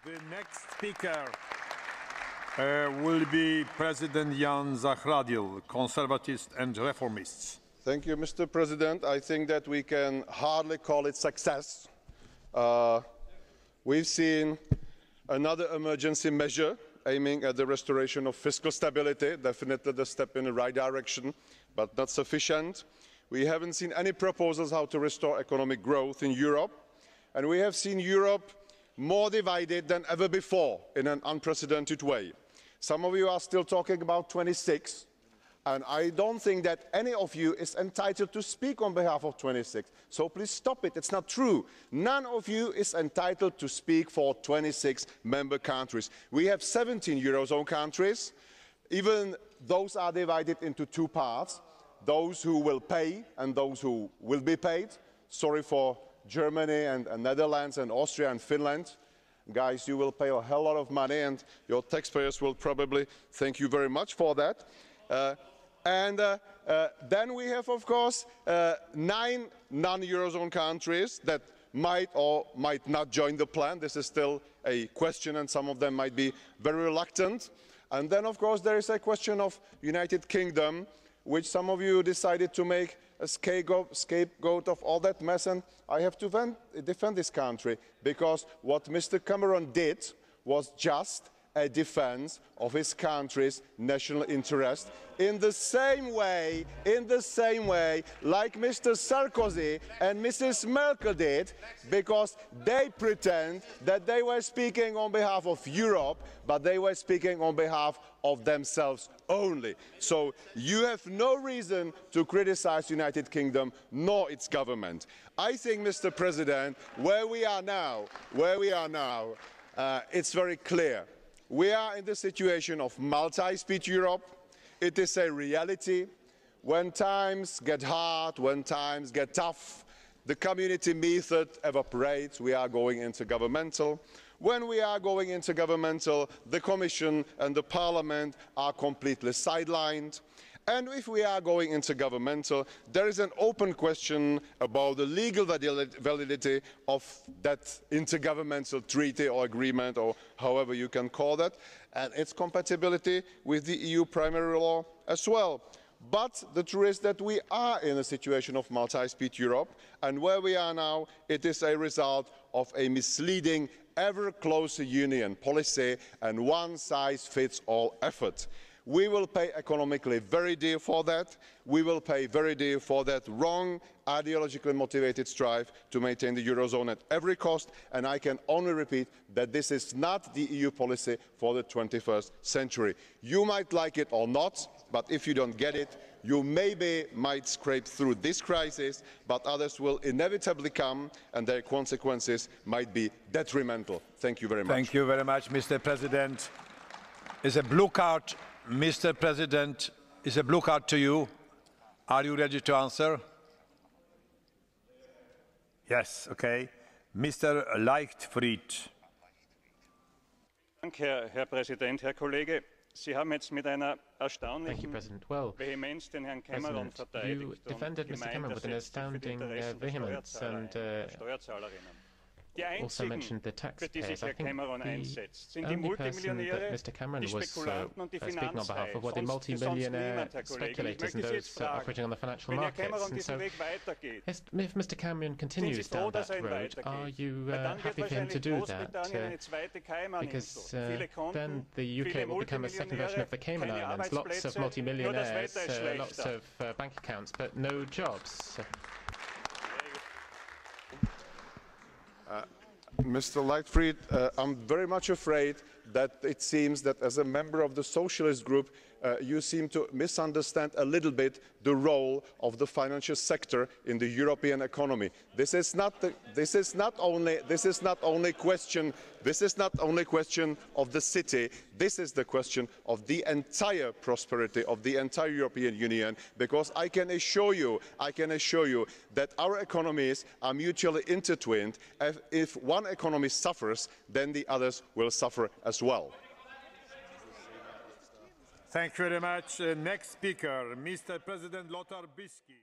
The next speaker will be President Jan Zahradil, Conservatives and Reformists. Thank you, Mr. President. I think that we can hardly call it success. We've seen another emergency measure aiming at the restoration of fiscal stability, definitely the step in the right direction, but not sufficient. We haven't seen any proposals how to restore economic growth in Europe, and we have seen Europe more divided than ever before in an unprecedented way. Some of you are still talking about 26, and I don't think that any of you is entitled to speak on behalf of 26. So please stop it. It's not true. None of you is entitled to speak for 26 member countries. We have 17 Eurozone countries. Even those are divided into two parts, those who will pay and those who will be paid. Sorry for Germany and Netherlands and Austria and Finland. Guys, you will pay a hell lot of money and your taxpayers will probably thank you very much for that. Then we have, of course, 9 non-Eurozone countries that might or might not join the plan. This is still a question and some of them might be very reluctant. And then, of course, there is a question of United Kingdom, which some of you decided to make a scapegoat of all that mess, and I have to defend this country, because what Mr. Cameron did was just a defense of his country's national interest in the same way like Mr. Sarkozy and Mrs. Merkel did, because they pretend that they were speaking on behalf of Europe, but they were speaking on behalf of themselves only. So you have no reason to criticize the United Kingdom nor its government. I think, Mr. President, where we are now, it's very clear. We are in the situation of multi-speed Europe. It is a reality. When times get hard, when times get tough, the community method evaporates. We are going intergovernmental. When we are going intergovernmental, the Commission and the Parliament are completely sidelined. And if we are going intergovernmental, there is an open question about the legal validity of that intergovernmental treaty or agreement, or however you can call that, and its compatibility with the EU primary law as well. But the truth is that we are in a situation of multi-speed Europe, and where we are now, it is a result of a misleading, ever closer union policy and one-size-fits-all effort. We will pay economically very dear for that. We will pay very dear for that wrong, ideologically motivated strive to maintain the Eurozone at every cost, and I can only repeat that this is not the EU policy for the 21st century. You might like it or not, but if you don't get it, you maybe might scrape through this crisis, but others will inevitably come, and their consequences might be detrimental. Thank you very much. Thank you very much, Mr. President. Is a blue card, Mr. President, is a blue card to you. Are you ready to answer? Yes, okay. Mr. Leichtfried. Danke, Herr Präsident. Herr Kollege, Sie haben jetzt mit einer erstaunlichen Vehemenz den Herrn Cameron verteidigt you defended Mr. Cameron with an astounding vehemence and also mentioned the taxpayers. I think the only person that Mr. Cameron was speaking on behalf of were the multi-millionaire speculators and those operating on the financial markets. And so, if Mr. Cameron continues down that road, are you happy for him to do that? Because then the UK will become a second version of the Cayman Islands. Lots of multi-millionaires, lots of bank accounts, but no jobs. Mr. Leichtfried, I'm very much afraid that it seems that as a member of the socialist group, you seem to misunderstand a little bit the role of the financial sector in the European economy. This is not only question of the city. This is the question of the entire prosperity of the entire European Union. Because I can assure you that our economies are mutually intertwined. If one economy suffers, then the others will suffer as well. Thank you very much. Next speaker, Mr. President Lothar Bisky.